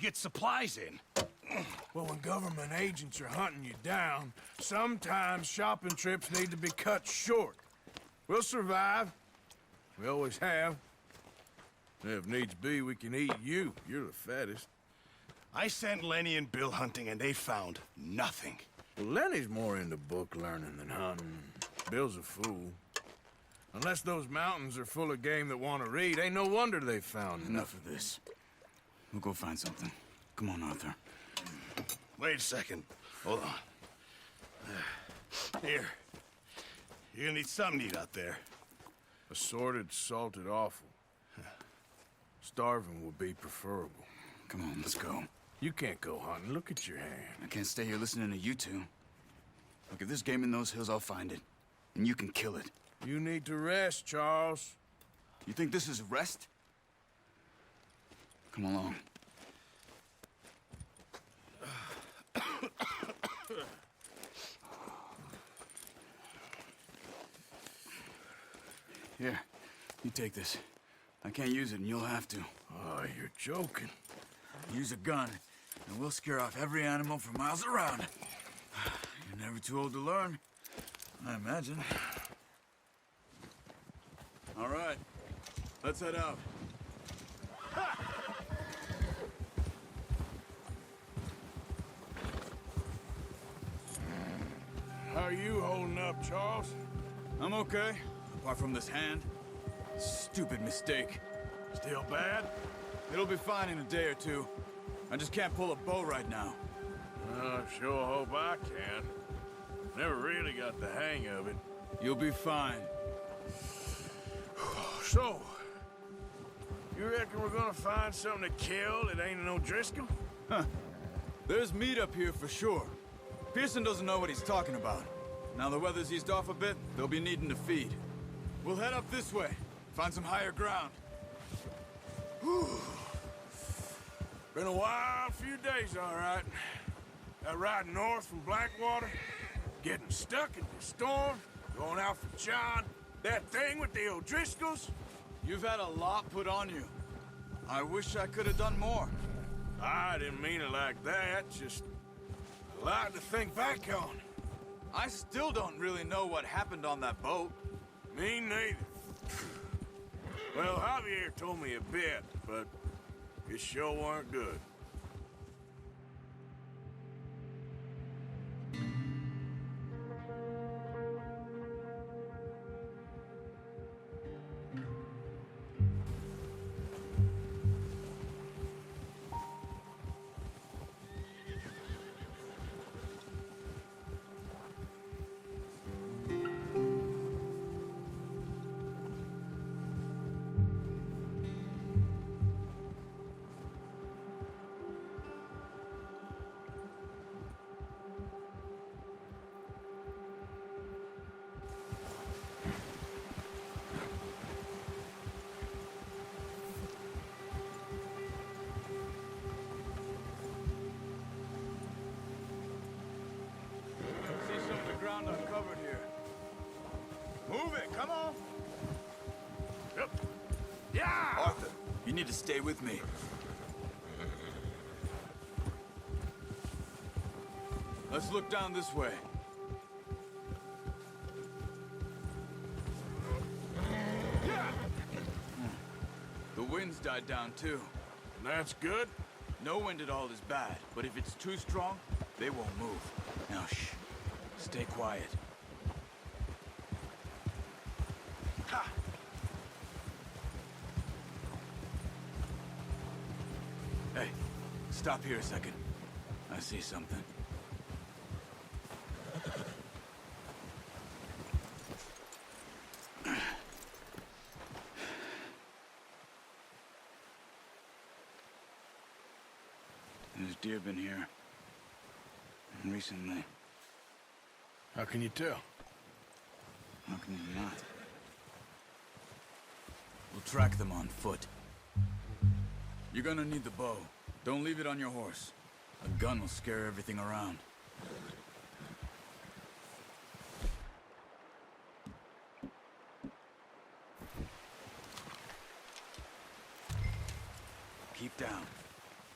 get supplies in? Well, when government agents are hunting you down, sometimes shopping trips need to be cut short. We'll survive. We always have. If needs be, we can eat you. You're the fattest. I sent Lenny and Bill hunting, and they found nothing. Well, Lenny's more into book learning than hunting. Bill's a fool. Unless those mountains are full of game that want to read, ain't no wonder they found Enough of this. We'll go find something. Come on, Arthur. Wait a second. Hold on. Here. You're gonna need something to eat out there. Assorted, salted offal. Starving would be preferable. Come on, let's go. You can't go hunting. Look at your hand. I can't stay here listening to you two. Look, if there's game in those hills, I'll find it. And you can kill it. You need to rest, Charles. You think this is rest? Come along. Here, you take this. I can't use it, and you'll have to. Oh, you're joking. Use a gun, and we'll scare off every animal for miles around. You're never too old to learn, I imagine. All right, let's head out. How are you holding up, Charles? I'm okay, apart from this hand. Stupid mistake. Still bad? It'll be fine in a day or two. I just can't pull a bow right now. I sure hope I can. Never really got the hang of it. You'll be fine. So, you reckon we're gonna find something to kill that ain't an O'Driscoll? Huh. There's meat up here for sure. Pearson doesn't know what he's talking about. Now the weather's eased off a bit, they'll be needing to feed. We'll head up this way, find some higher ground. Whew. Been a wild few days, all right. That ride north from Blackwater, getting stuck in the storm, going out for John, that thing with the O'Driscolls. You've had a lot put on you. I wish I could have done more. I didn't mean it like that, just a lot to think back on. I still don't really know what happened on that boat. Me neither. Well, Javier told me a bit, but it sure weren't good. See some of the ground uncovered here. Move it, come on! Yep. Yeah! Arthur, you need to stay with me. Let's look down this way. The wind's died down too. That's good. No wind at all is bad, but if it's too strong, they won't move. Now shh, stay quiet. Ha! Hey, stop here a second. I see something. There's deer been here. Recently. How can you tell? How can you not? We'll track them on foot. You're gonna need the bow. Don't leave it on your horse. A gun will scare everything around. Keep down.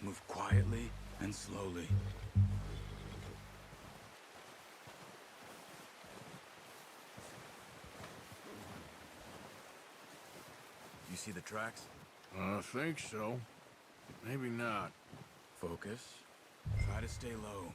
Move quietly and slowly. You see the tracks? I think so. Maybe not. Focus. Try to stay low.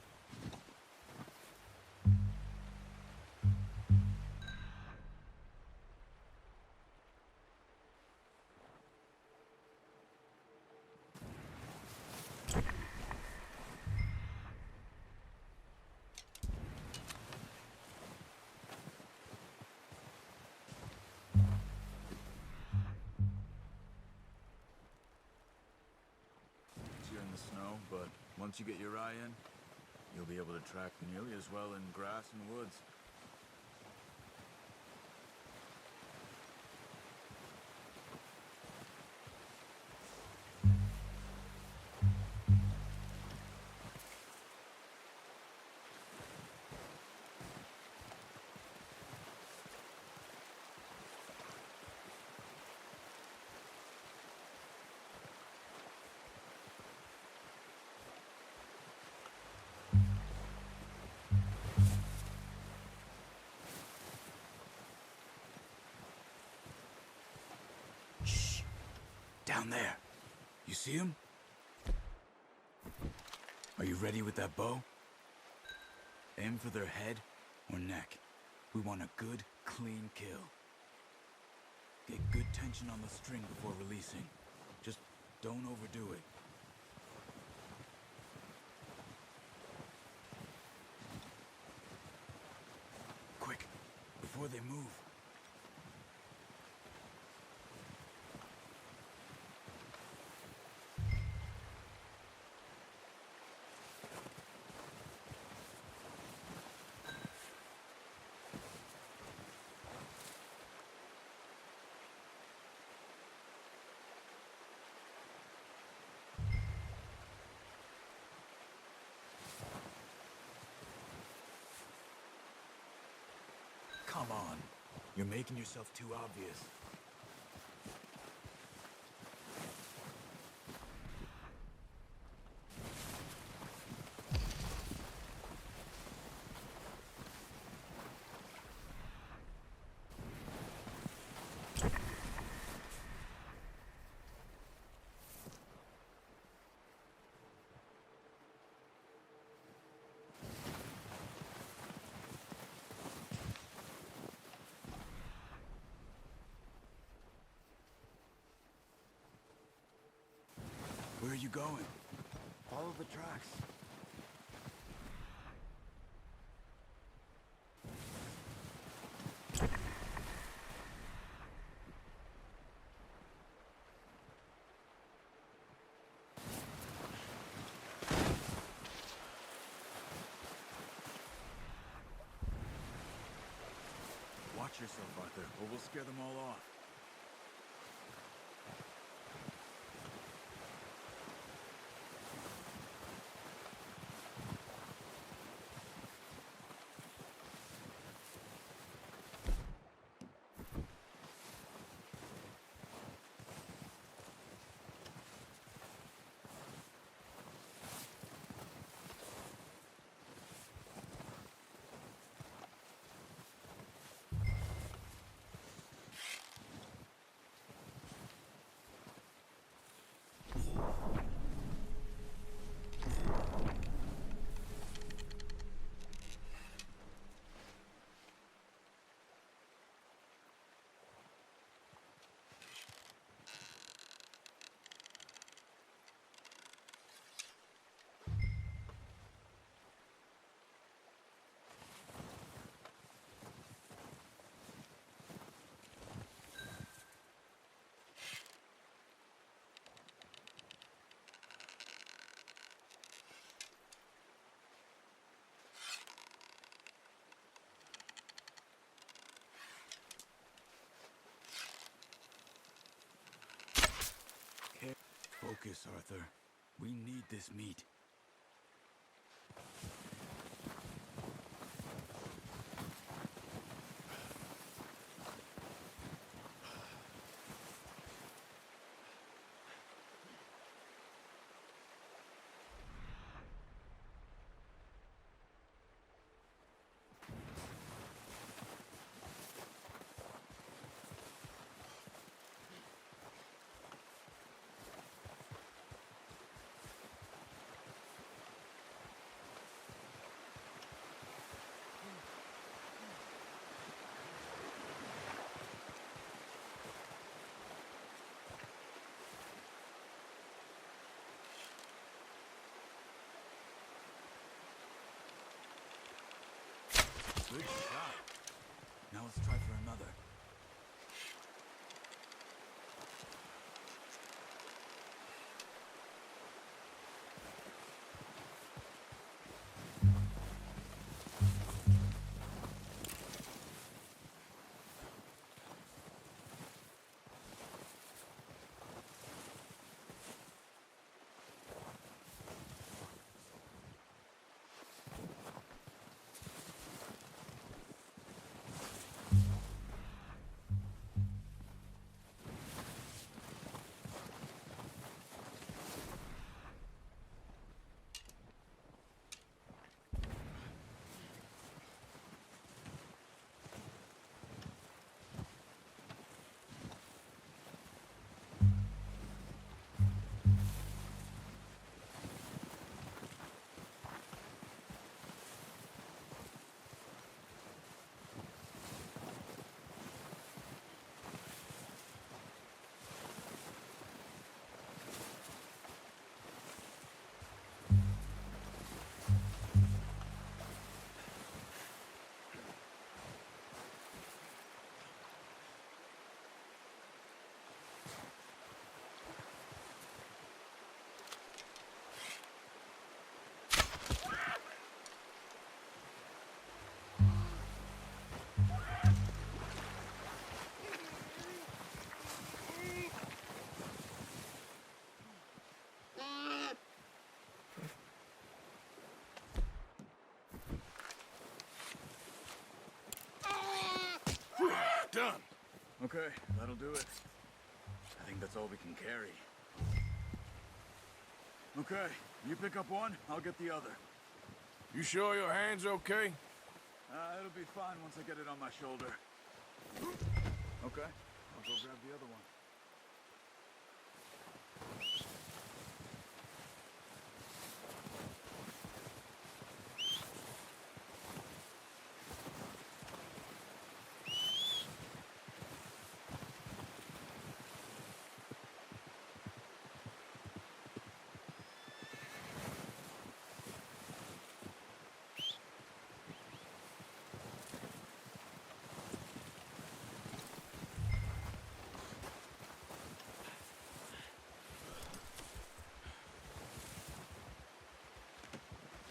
You're in the snow, but once you get your eye in, you'll be able to track nearly as well in grass and woods. Shh! Down there. You see him? Are you ready with that bow? Aim for their head or neck. We want a good, clean kill. Get good tension on the string before releasing. Just don't overdo it. Quick, before they move. Come on. You're making yourself too obvious. Where are you going? Follow the tracks. Watch yourself, Arthur, or we'll scare them all off. Focus, Arthur. We need this meat. Good shot. Now let's try for another. Done. Okay, that'll do it. I think that's all we can carry. Okay, you pick up one, I'll get the other. You sure your hand's okay? It'll be fine once I get it on my shoulder. Okay, I'll go grab the other one.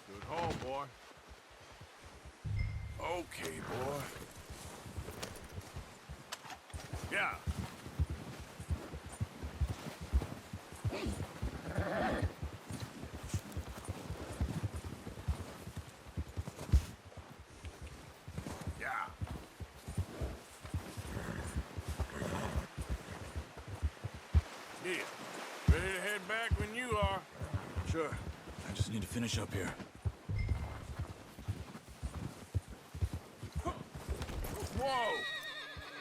Good haul, boy. Okay, boy. Yeah. Yeah. Yeah. Ready to head back when you are. Sure, I just need to finish up here. Whoa!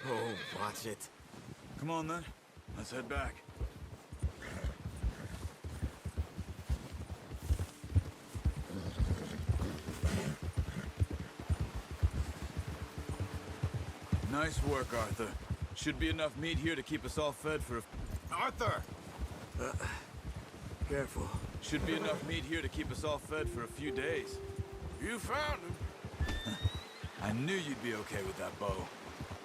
Oh, watch it. Come on then, let's head back. Nice work, Arthur. Should be enough meat here to keep us all fed for a... Arthur! Careful. Should be enough meat here to keep us all fed for a few days. You found him. I knew you'd be okay with that bow.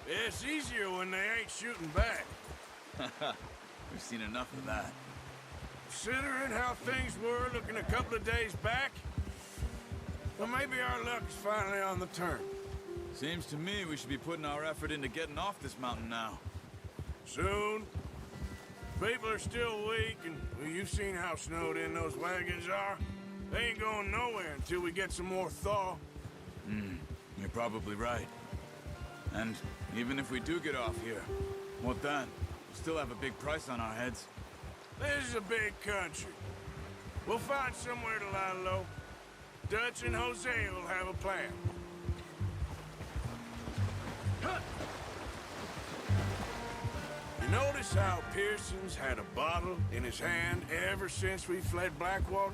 It's easier when they ain't shooting back. We've seen enough of that. Considering how things were looking a couple of days back, well, maybe our luck is finally on the turn. Seems to me we should be putting our effort into getting off this mountain now. Soon. People are still weak, and well, you've seen how snowed in those wagons are. They ain't going nowhere until we get some more thaw. You're probably right. And even if we do get off here, what then? We'll still have a big price on our heads. This is a big country. We'll find somewhere to lie low. Dutch and Jose will have a plan. You notice how Pearson's had a bottle in his hand ever since we fled Blackwater?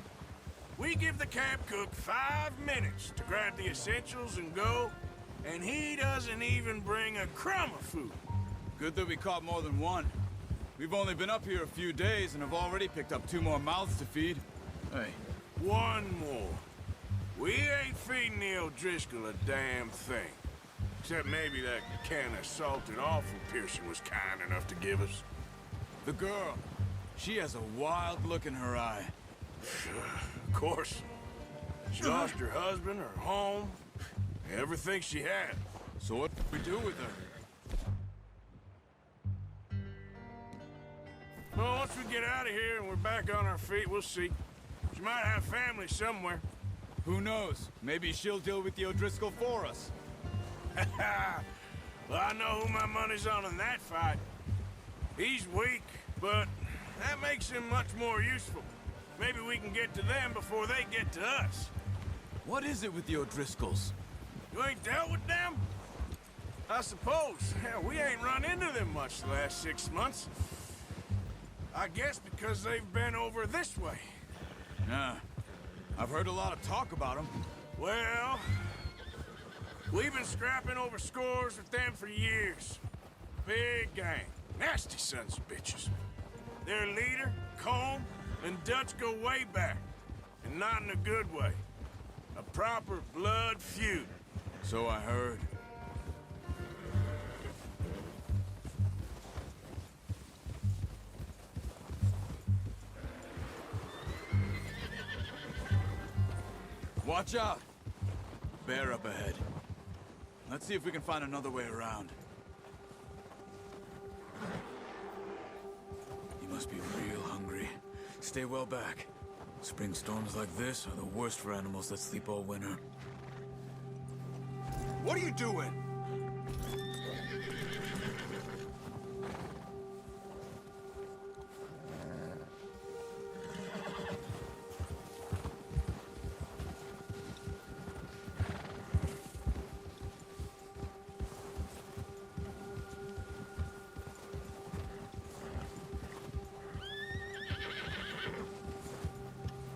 We give the camp cook 5 minutes to grab the essentials and go, and he doesn't even bring a crumb of food. Good that we caught more than one. We've only been up here a few days and have already picked up 2 more mouths to feed. Hey, One more. We ain't feeding the O'Driscoll a damn thing. Except maybe that can of salted offal Pearson was kind enough to give us. The girl. She has a wild look in her eye. Of course. She lost her husband, her home, everything she had. So what do we do with her? Well, once we get out of here and we're back on our feet, we'll see. She might have family somewhere. Who knows? Maybe she'll deal with the O'Driscoll for us. Well, I know who my money's on in that fight. He's weak, but that makes him much more useful. Maybe we can get to them before they get to us. What is it with the O'Driscolls? You ain't dealt with them? I suppose. Hell, we ain't run into them much the last 6 months. I guess because they've been over this way. Nah. I've heard a lot of talk about them. Well, we've been scrapping over scores with them for years. Big gang. Nasty sons of bitches. Their leader, Colm, and Dutch go way back. And not in a good way. A proper blood feud. So I heard. Watch out! Bear up ahead. Let's see if we can find another way around. You must be real hungry. Stay well back. Spring storms like this are the worst for animals that sleep all winter. What are you doing?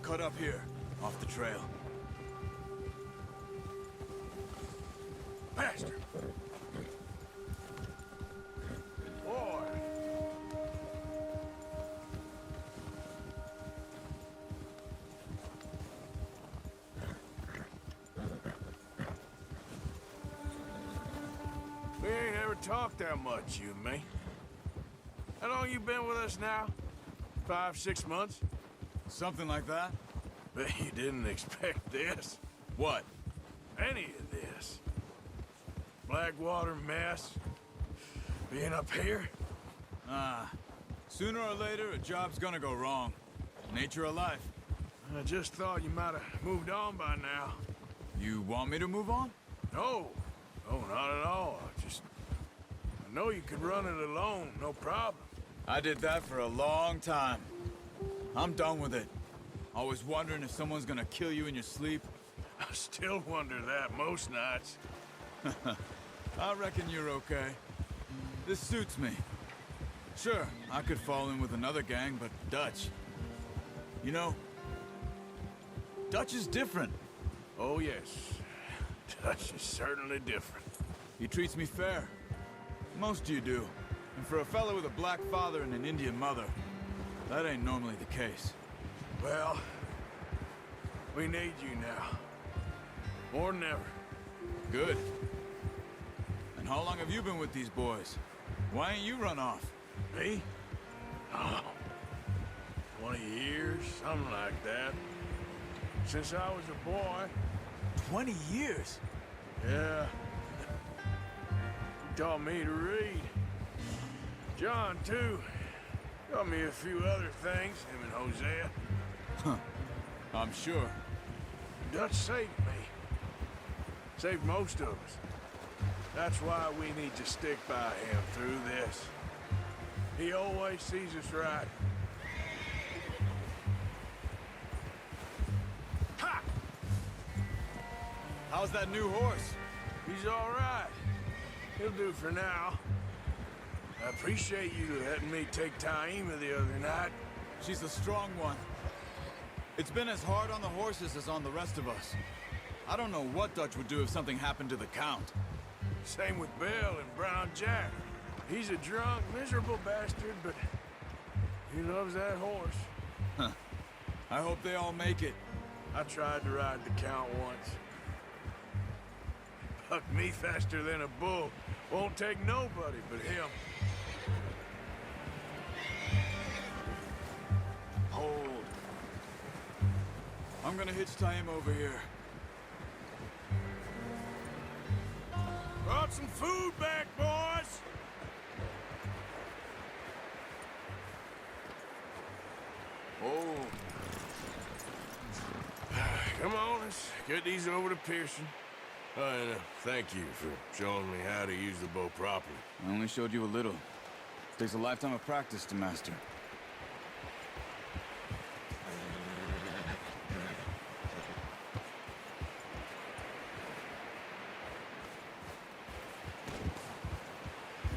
Cut up here, off the trail. Bastard! Boy! We ain't ever talked that much, you and me. How long you been with us now? 5, 6 months? Something like that? Bet you didn't expect this. What? Any of this. Blackwater mess. Being up here. Sooner or later, a job's gonna go wrong. Nature of life. I just thought you might have moved on by now. You want me to move on? No. No, not at all. I know you could run it alone, no problem. I did that for a long time. I'm done with it. Always wondering if someone's gonna kill you in your sleep. I still wonder that most nights. I reckon you're okay. This suits me. Sure, I could fall in with another gang, but Dutch... You know, Dutch is different. Oh, yes. Dutch is certainly different. He treats me fair. Most you do. And for a fellow with a black father and an Indian mother, that ain't normally the case. Well, we need you now. More than ever. Good. And how long have you been with these boys? Why ain't you run off? Me? Oh, 20 years, something like that. Since I was a boy. 20 years? Yeah. He taught me to read. John, too. Taught me a few other things, him and Hosea. Huh. I'm sure. Dutch saved me. Saved most of us. That's why we need to stick by him through this. He always sees us right. Ha! How's that new horse? He's all right. He'll do for now. I appreciate you letting me take Taima the other night. She's a strong one. It's been as hard on the horses as on the rest of us. I don't know what Dutch would do if something happened to the Count. Same with Bill and Brown Jack. He's a drunk, miserable bastard, but he loves that horse. Huh. I hope they all make it. I tried to ride the Count once. Bucked me faster than a bull. Won't take nobody but him. Hold. I'm gonna hitch tie him over here. Brought some food back, boys! Oh. Come on, let's get these over to Pearson. And thank you for showing me how to use the bow properly. I only showed you a little. Takes a lifetime of practice to master.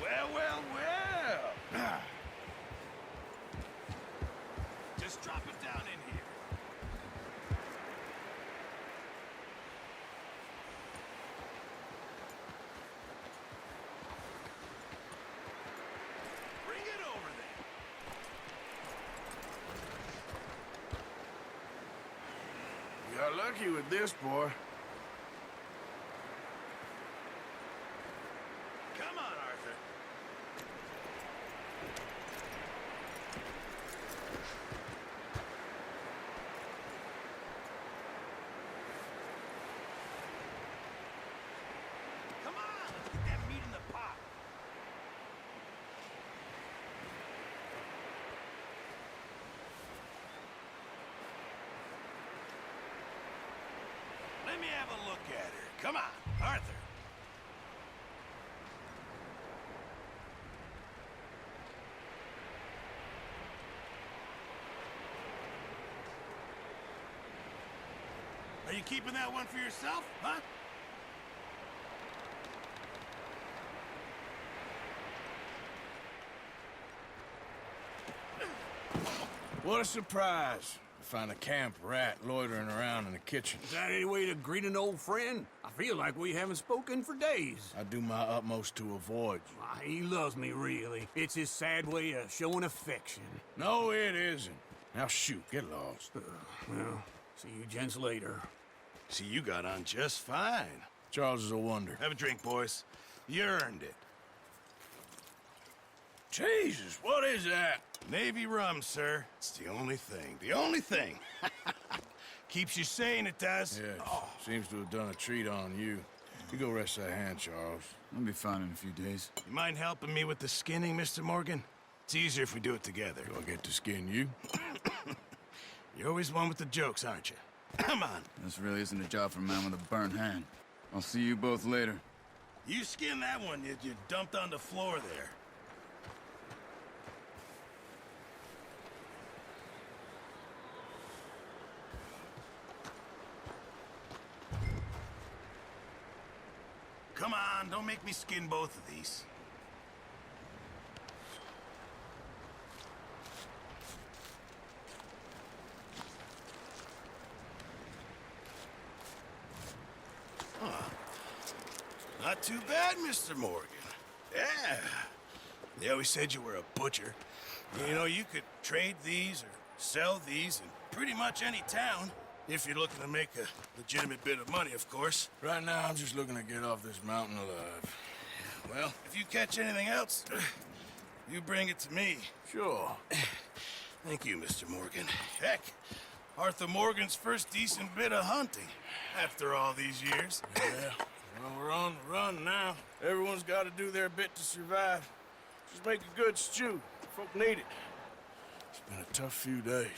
Well, well, well. Just drop it down in here. Bring it over there. You got lucky with this, boy. Come on, Arthur. Come on, let's get that meat in the pot. Let me have a look at her. Come on, Arthur. Are you keeping that one for yourself, huh? What a surprise. To find a camp rat loitering around in the kitchen. Is that any way to greet an old friend? I feel like we haven't spoken for days. I do my utmost to avoid you. Why, he loves me, really. It's his sad way of showing affection. No, it isn't. Now shoot, get lost. Well, see you gents later. See, you got on just fine. Charles is a wonder. Have a drink, boys. You earned it. Jesus, what is that? Navy rum, sir. It's the only thing. The only thing. Keeps you sane, it does. Yes, seems to have done a treat on you. You go rest that hand, Charles. I'll be fine in a few days. You mind helping me with the skinning, Mr. Morgan? It's easier if we do it together. Do I get to skin you? You're always one with the jokes, aren't you? Come on. This really isn't a job for a man with a burnt hand. I'll see you both later. You skin that one you dumped on the floor there. Come on, don't make me skin both of these. Not too bad, Mr. Morgan. Yeah. They always said you were a butcher. You know, you could trade these or sell these in pretty much any town. If you're looking to make a legitimate bit of money, of course. Right now, I'm just looking to get off this mountain alive. Well, if you catch anything else, you bring it to me. Sure. Thank you, Mr. Morgan. Heck, Arthur Morgan's first decent bit of hunting after all these years. Yeah. Well, we're on the run now. Everyone's got to do their bit to survive. Just make a good stew. Folk need it. It's been a tough few days.